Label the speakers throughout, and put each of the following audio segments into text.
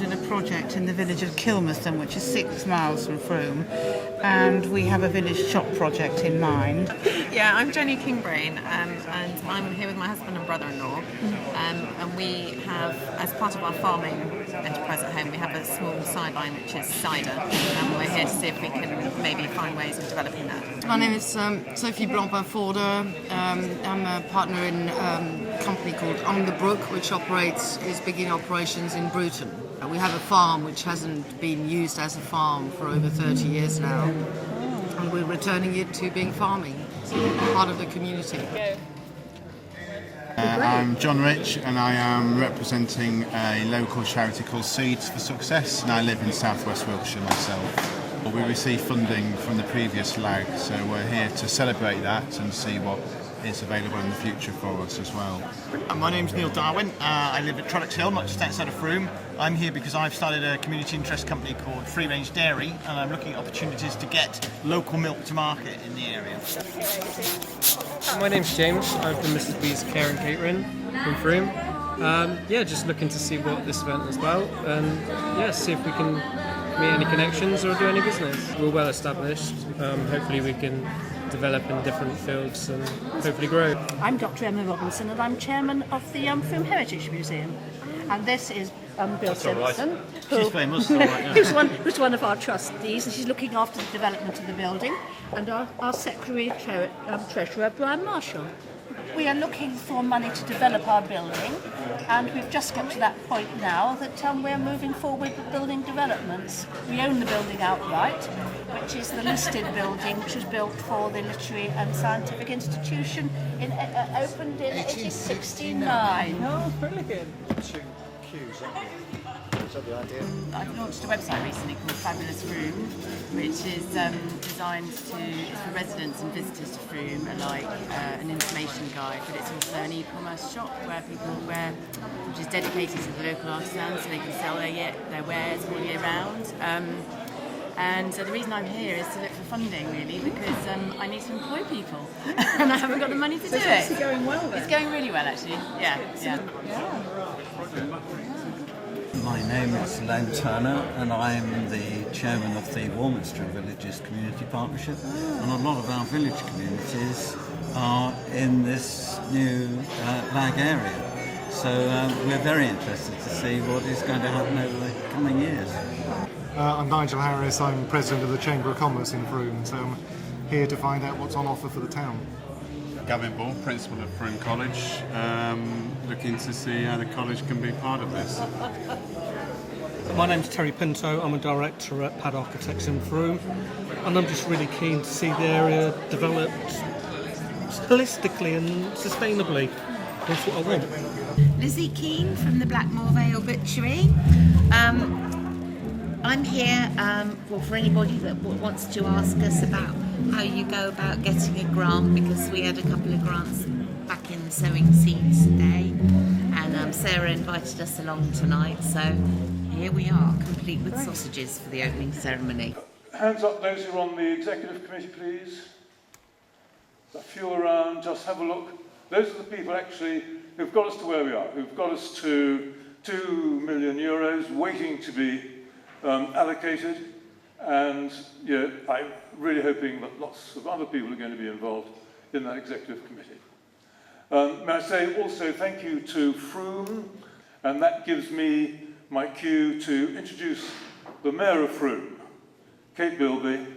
Speaker 1: involved in a project in the village of Kilmerston, which is 6 miles from Frome, and we have a village shop project in mind.
Speaker 2: Yeah, I'm Jenny Kingbrain, and I'm here with my husband and brother-in-law, and we have, as part of our farming enterprise at home, we have a small sideline which is cider, and we're here to see if we can maybe find ways of developing that.
Speaker 3: My name is Sophie Blancpain-Forder. I'm a partner in a company called On the Brook, which is beginning operations in Bruton. We have a farm which hasn't been used as a farm for over 30 years now, and we're returning it to being farming. It's part of the community.
Speaker 4: I'm John Rich, and I am representing a local charity called Seeds for Success, and I live in South West Wiltshire myself. We received funding from the previous lag, so we're here to celebrate that and see what is available in the future for us as well.
Speaker 5: My name's Neil Darwin. I live at Trollocs Hill, not just outside of Frome. I'm here because I've started a community interest company called Free Range Dairy, and I'm looking at opportunities to get local milk to market in the area.
Speaker 6: My name's James. I'm from Mrs. B's Care and Catering from Frome. Just looking to see what this event is about, and see if we can meet any connections or do any business. We're well established. Hopefully we can develop in different fields and hopefully grow.
Speaker 7: I'm Dr. Emma Robinson, and I'm chairman of the Frome Heritage Museum. And this is Bill Simpson,
Speaker 5: She's famous, all right, yeah.
Speaker 7: who's one of our trustees, and she's looking after the development of the building, and our secretary treasurer, Brian Marshall. We are looking for money to develop our building, and we've just got to that point now that we're moving forward with building developments. We own the building outright, which is the listed building, which was built for the Literary and Scientific Institution, opened in 1869.
Speaker 6: Oh, brilliant.
Speaker 2: I've launched a website recently called Fabulous Frome, which is designed for residents and visitors to Frome, like an information guide, but it's also an e-commerce shop which is dedicated to the local artisans, so they can sell their wares all year round. And so the reason I'm here is to look for funding, really, because I need to employ people, and I haven't got the money to do it.
Speaker 7: It's going well then?
Speaker 2: It's going really well, actually. Yeah.
Speaker 8: My name is Len Turner, and I'm the chairman of the Warminster Villages Community Partnership, and a lot of our village communities are in this new lag area. So we're very interested to see what is going to happen over the coming years.
Speaker 9: I'm Nigel Harris, I'm president of the Chamber of Commerce in Frome, so I'm here to find out what's on offer for the town.
Speaker 10: Gavin Ball, principal of Frome College, looking to see how the college can be part of this.
Speaker 11: My name's Terry Pinto, I'm a director at Pad Architects in Frome, and I'm just really keen to see the area developed holistically and sustainably. That's what I want.
Speaker 12: Lizzie Keane from the Blackmore Vale Butchery. I'm here for anybody that wants to ask us about how you go about getting a grant, because we had a couple of grants back in the sowing seeds today, and Sarah invited us along tonight, so here we are, complete with sausages for the opening ceremony.
Speaker 13: Hands up those who are on the executive committee, please. There's a few around, just have a look. Those are the people actually who've got us to where we are, who've got us to €2 million waiting to be allocated, and I'm really hoping that lots of other people are going to be involved in that executive committee. May I say also thank you to Frome, and that gives me my cue to introduce the Mayor of Frome, Kate Bilby. Here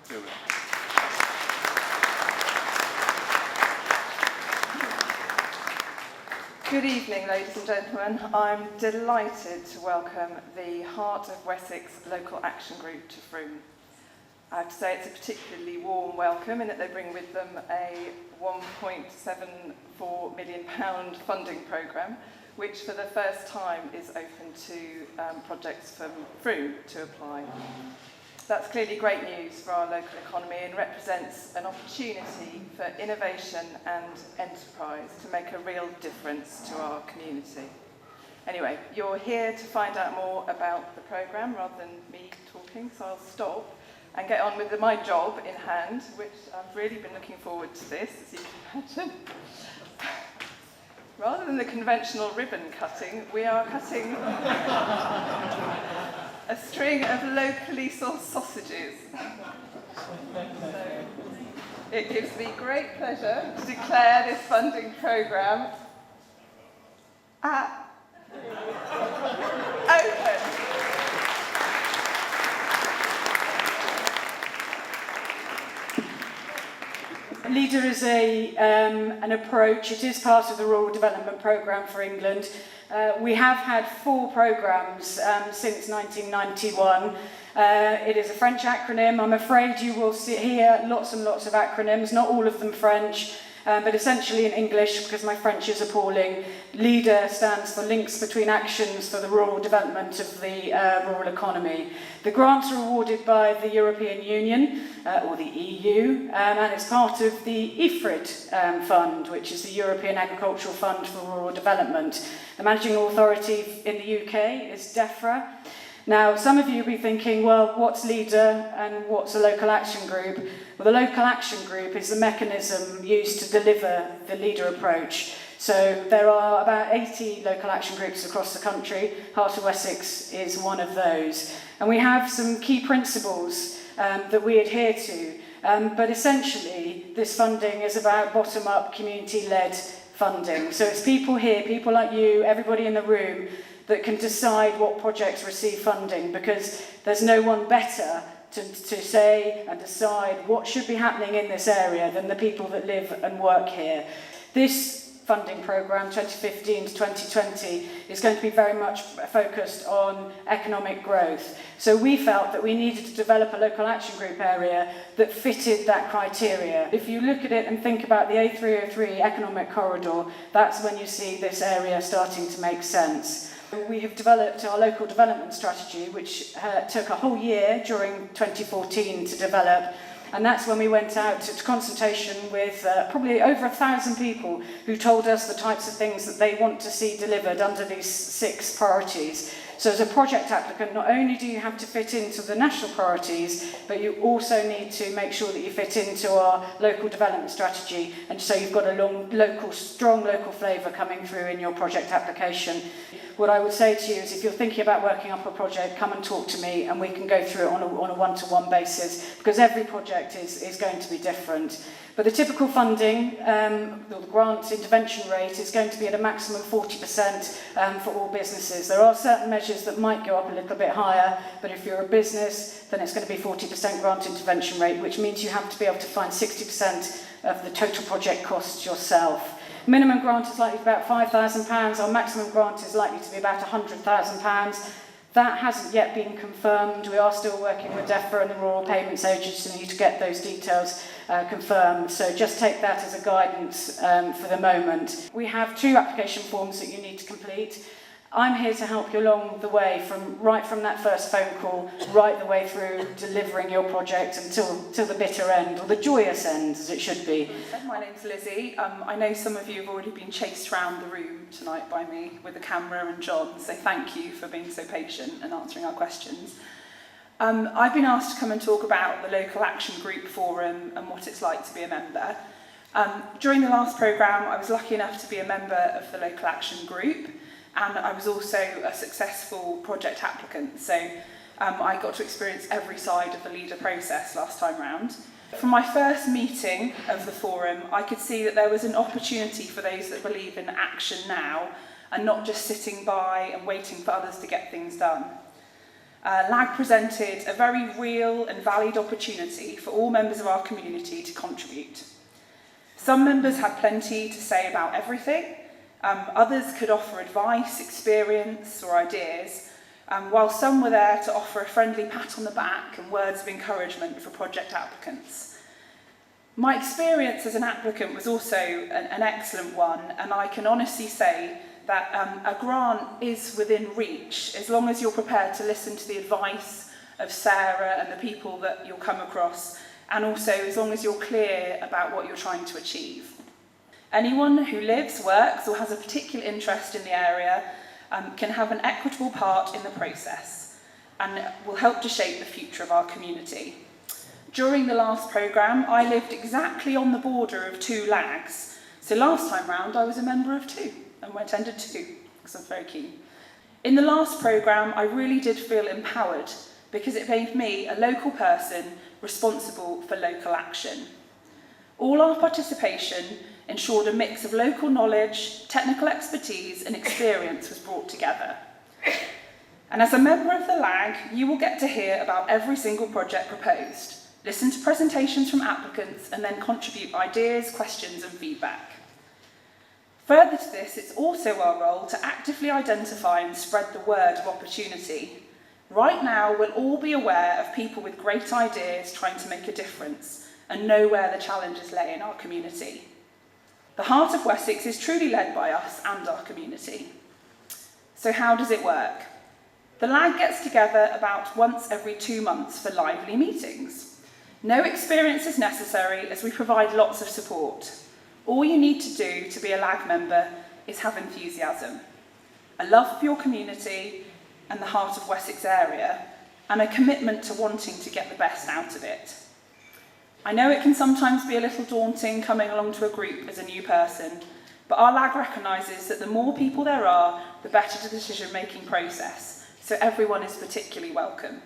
Speaker 13: we are.
Speaker 14: Good evening, ladies and gentlemen. I'm delighted to welcome the Heart of Wessex Local Action Group to Frome. I have to say it's a particularly warm welcome in that they bring with them a £1.74 million funding programme, which for the first time is open to projects from Frome to apply. That's clearly great news for our local economy and represents an opportunity for innovation and enterprise to make a real difference to our community. Anyway, you're here to find out more about the programme rather than me talking, so I'll stop and get on with my job in hand, which I've really been looking forward to this, as you can imagine. Rather than the conventional ribbon cutting, we are cutting a string of locally sourced sausages. So it gives me great pleasure to declare this funding programme open.
Speaker 15: Leader is an approach. It is part of the Rural Development Programme for England. We have had 4 programmes since 1991. It is a French acronym. I'm afraid you will hear lots and lots of acronyms, not all of them French, but essentially in English, because my French is appalling. LEADER stands for Links Between Actions for the Rural Development of the Rural Economy. The grants are awarded by the European Union, or the EU, and it's part of the IFRID fund, which is the European Agricultural Fund for Rural Development. The managing authority in the UK is DEFRA. Now, some of you will be thinking, well, what's LEADER and what's a local action group? Well, the local action group is the mechanism used to deliver the LEADER approach. So there are about 80 local action groups across the country. Heart of Wessex is one of those. And we have some key principles that we adhere to. But essentially, this funding is about bottom-up, community-led funding. So it's people here, people like you, everybody in the room, that can decide what projects receive funding, because there's no one better to say and decide what should be happening in this area than the people that live and work here. This funding programme, 2015 to 2020, is going to be very much focused on economic growth. So we felt that we needed to develop a local action group area that fitted that criteria. If you look at it and think about the A303 economic corridor, that's when you see this area starting to make sense. We have developed our local development strategy, which took a whole year during 2014 to develop. And that's when we went out to consultation with probably over 1,000 people who told us the types of things that they want to see delivered under these 6 priorities. So as a project applicant, not only do you have to fit into the national priorities, but you also need to make sure that you fit into our local development strategy. And so you've got a strong local flavour coming through in your project application. What I would say to you is if you're thinking about working up a project, come and talk to me and we can go through it on a one-to-one basis, because every project is going to be different. But the typical funding, the grant intervention rate, is going to be at a maximum 40% for all businesses. There are certain measures that might go up a little bit higher, but if you're a business, then it's going to be 40% grant intervention rate, which means you have to be able to find 60% of the total project costs yourself. Minimum grant is likely to be about £5,000. Our maximum grant is likely to be about £100,000. That hasn't yet been confirmed. We are still working with DEFRA and the Rural Payments Agency to get those details confirmed. So just take that as a guidance for the moment. We have 2 application forms that you need to complete. I'm here to help you along the way, right from that first phone call, right the way through delivering your project until the bitter end, or the joyous end, as it should be.
Speaker 14: My name's Lizzie. I know some of you have already been chased around the room tonight by me with the camera and John, so thank you for being so patient and answering our questions. I've been asked to come and talk about the Local Action Group Forum and what it's like to be a member. During the last programme, I was lucky enough to be a member of the Local Action Group, and I was also a successful project applicant, so I got to experience every side of the LEADER process last time round. From my first meeting of the forum, I could see that there was an opportunity for those that believe in action now and not just sitting by and waiting for others to get things done. LAG presented a very real and valid opportunity for all members of our community to contribute. Some members had plenty to say about everything. Others could offer advice, experience or ideas, while some were there to offer a friendly pat on the back and words of encouragement for project applicants. My experience as an applicant was also an excellent one, and I can honestly say that a grant is within reach as long as you're prepared to listen to the advice of Sarah and the people that you'll come across, and also as long as you're clear about what you're trying to achieve. Anyone who lives, works or has a particular interest in the area can have an equitable part in the process and will help to shape the future of our community. During the last programme, I lived exactly on the border of 2 LAGs, so last time round I was a member of 2. and I attended 2 because I'm very keen. In the last programme, I really did feel empowered because it made me a local person responsible for local action. All our participation ensured a mix of local knowledge, technical expertise and experience was brought together. And as a member of the LAG, you will get to hear about every single project proposed, listen to presentations from applicants and then contribute ideas, questions and feedback. Further to this, it's also our role to actively identify and spread the word of opportunity. Right now, we'll all be aware of people with great ideas trying to make a difference and know where the challenges lay in our community. The heart of Wessex is truly led by us and our community. So how does it work? The LAG gets together about once every 2 months for lively meetings. No experience is necessary as we provide lots of support. All you need to do to be a LAG member is have enthusiasm, a love for your community and the heart of Wessex area, and a commitment to wanting to get the best out of it. I know it can sometimes be a little daunting coming along to a group as a new person, but our LAG recognises that the more people there are, the better the decision-making process, so everyone is particularly welcome.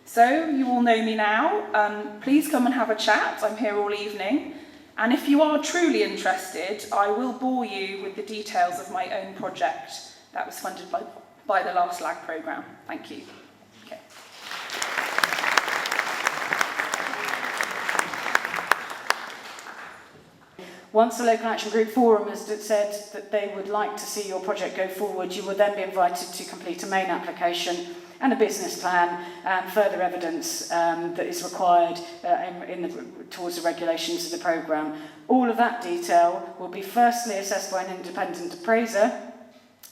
Speaker 14: So, you all know me now. Please come and have a chat. I'm here all evening. And if you are truly interested, I will bore you with the details of my own project that was funded by the last LAG programme. Thank you. Okay.
Speaker 15: Once the Local Action Group Forum has said that they would like to see your project go forward, you will then be invited to complete a main application and a business plan and further evidence that is required towards the regulations of the programme. All of that detail will be firstly assessed by an independent appraiser,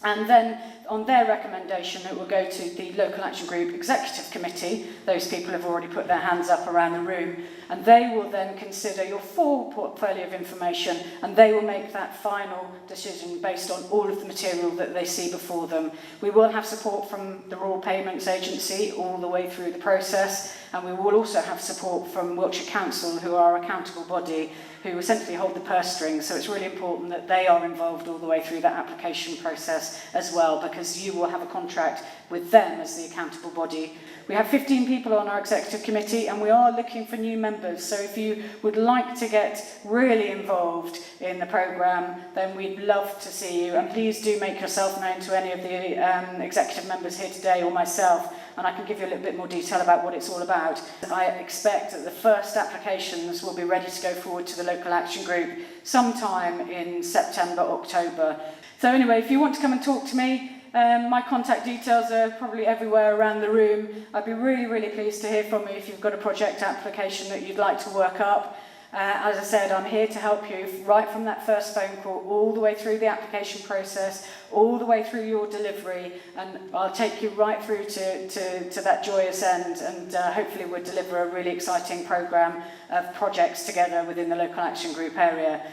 Speaker 15: and then on their recommendation it will go to the Local Action Group Executive Committee. Those people have already put their hands up around the room, and they will then consider your full portfolio of information and they will make that final decision based on all of the material that they see before them. We will have support from the Rural Payments Agency all the way through the process, and we will also have support from Wiltshire Council, who are our accountable body, who essentially hold the purse strings. So it's really important that they are involved all the way through that application process as well, because you will have a contract with them as the accountable body. We have 15 people on our executive committee and we are looking for new members, so if you would like to get really involved in the programme, then we'd love to see you, and please do make yourself known to any of the executive members here today or myself, and I can give you a little bit more detail about what it's all about. I expect that the first applications will be ready to go forward to the Local Action Group sometime in September, October. So anyway, if you want to come and talk to me, my contact details are probably everywhere around the room. I'd be really, really pleased to hear from you if you've got a project application that you'd like to work up. As I said, I'm here to help you right from that first phone call all the way through the application process, all the way through your delivery, and I'll take you right through to that joyous end, and hopefully we'll deliver a really exciting programme of projects together within the Local Action Group area.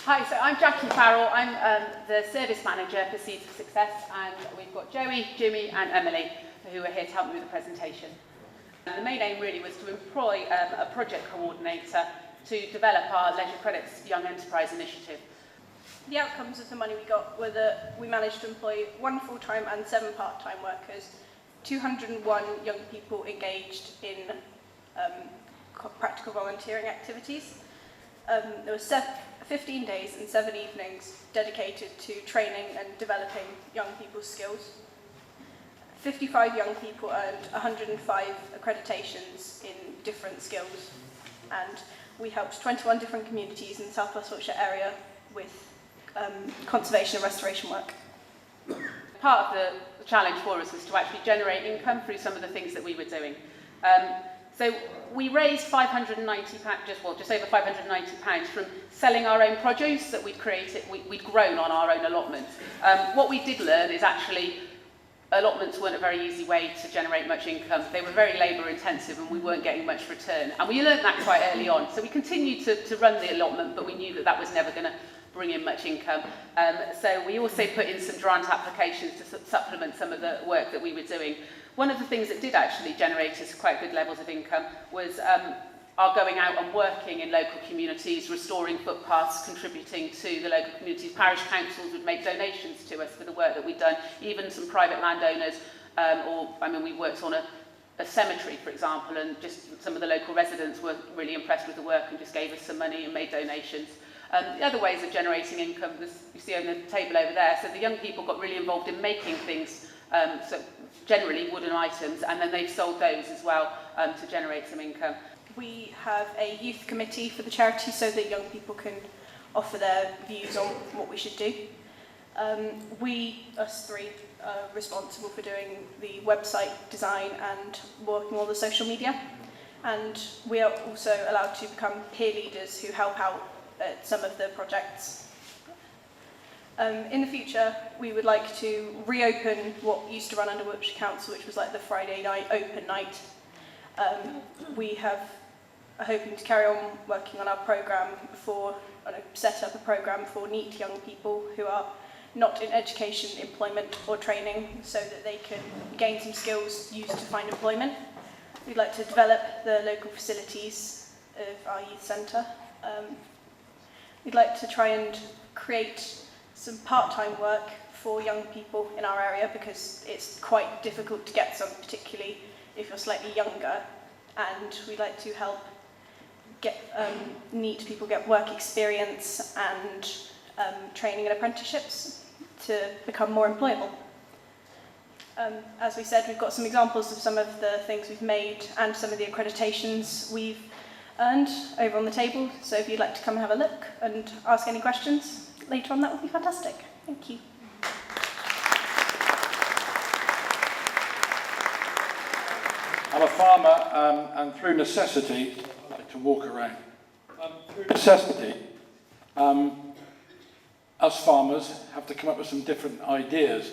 Speaker 16: Hi, so I'm Jackie Farrell. I'm the service manager for Seeds of Success, and we've got Joey, Jimmy and Emily who are here to help me with the presentation. And the main aim really was to employ a project coordinator to develop our Leisure Credits Young Enterprise Initiative.
Speaker 17: The outcomes of the money we got were that we managed to employ 1 full-time and 7 part-time workers, 201 young people engaged in practical volunteering activities. There were 15 days and 7 evenings dedicated to training and developing young people's skills. 55 young people earned 105 accreditations in different skills, and we helped 21 different communities in the South West Wiltshire area with conservation and restoration work.
Speaker 16: Part of the challenge for us was to actually generate income through some of the things that we were doing. So we raised £590, just over £590 from selling our own produce that we'd created, we'd grown on our own allotments. What we did learn is actually allotments weren't a very easy way to generate much income. They were very labour intensive and we weren't getting much return. And we learned that quite early on. So we continued to run the allotment, but we knew that that was never going to bring in much income. So we also put in some grant applications to supplement some of the work that we were doing. One of the things that did actually generate us quite good levels of income was are going out and working in local communities, restoring footpaths, contributing to the local communities. Parish councils would make donations to us for the work that we've done, even some private landowners, we worked on a cemetery, for example, and just some of the local residents were really impressed with the work and just gave us some money and made donations. The other ways of generating income, you see on the table over there, so the young people got really involved in making things, so generally wooden items, and then they've sold those as well to generate some income.
Speaker 17: We have a youth committee for the charity so that young people can offer their views on what we should do. Us three, are responsible for doing the website design and working on the social media. And we are also allowed to become peer leaders who help out at some of the projects. In the future, we would like to reopen what used to run under Wiltshire Council, which was like the Friday night open night. We are hoping to carry on working on our programme set up a programme for NEET young people who are not in education, employment or training, so that they can gain some skills used to find employment. We'd like to develop the local facilities of our youth centre. We'd like to try and create some part-time work for young people in our area, because it's quite difficult to get some, particularly if you're slightly younger, and we'd like to help get NEET people get work experience and training and apprenticeships to become more employable. As we said, we've got some examples of some of the things we've made and some of the accreditations we've earned over on the table, so if you'd like to come and have a look and ask any questions later on, that would be fantastic. Thank you.
Speaker 13: I'm a farmer, and through necessity, I like to walk around. Through necessity, us farmers have to come up with some different ideas,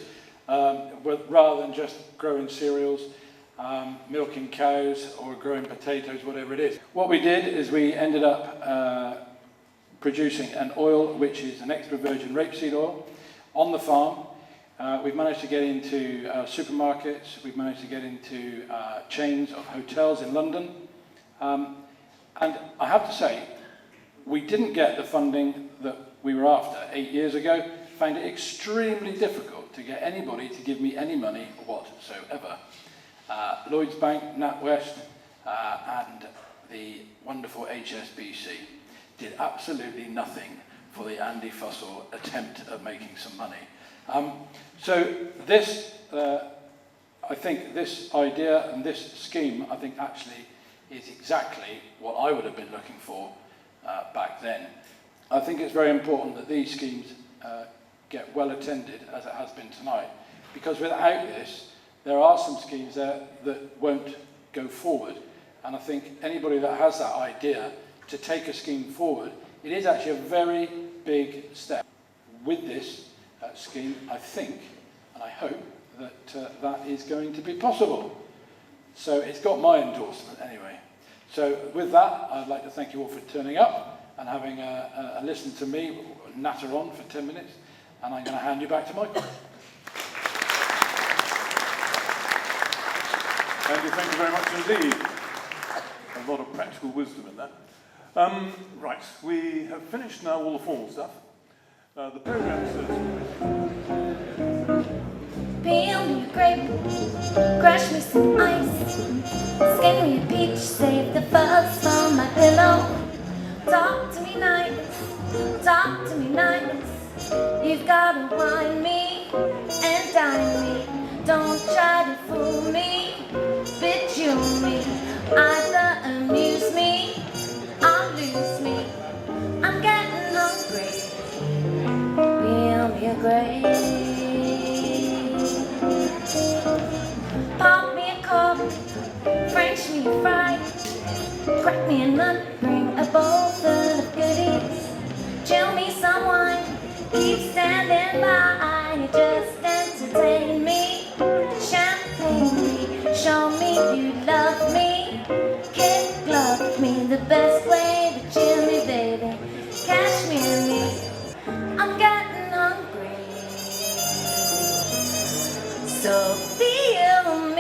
Speaker 13: rather than just growing cereals, milking cows, or growing potatoes, whatever it is. What we did is we ended up producing an oil which is an extra virgin rapeseed oil on the farm. We've managed to get into supermarkets, we've managed to get into chains of hotels in London. And I have to say, we didn't get the funding that we were after 8 years ago. Found it extremely difficult to get anybody to give me any money whatsoever. Lloyds Bank, NatWest, and the wonderful HSBC did absolutely nothing for the Andy Fussell attempt at making some money. So this, I think this idea and this scheme, I think actually is exactly what I would have been looking for back then. I think it's very important that these schemes get well attended, as it has been tonight, because without this, there are some schemes there that won't go forward. And I think anybody that has that idea to take a scheme forward, it is actually a very big step. With this scheme, I think, and I hope, that that is going to be possible. So it's got my endorsement anyway. So with that, I'd like to thank you all for turning up and having a listen to me natter on for 10 minutes, and I'm going to hand you back to Michael. Andy, thank you very much indeed. A lot of practical wisdom in that. Right, we have finished now all the formal stuff. The programme says...
Speaker 18: Peel me a grape, crush me some ice, skin me a peach, save the fuzz from my pillow. Talk to me nice, talk to me nice. You've gotta wine me and dine me. Don't try to fool me, bejewel me. Either amuse me or lose me. I'm getting hungry. Peel me a grape. Pop me a cork, French me a fry, crack me a nut, bring a bowl full of goodies. Chill me some wine, keep standing by, just entertain me. Champagne me, show me you love me. Kid glove me the best way to chill me, baby. Cashmere me, I'm getting hungry. So feel me.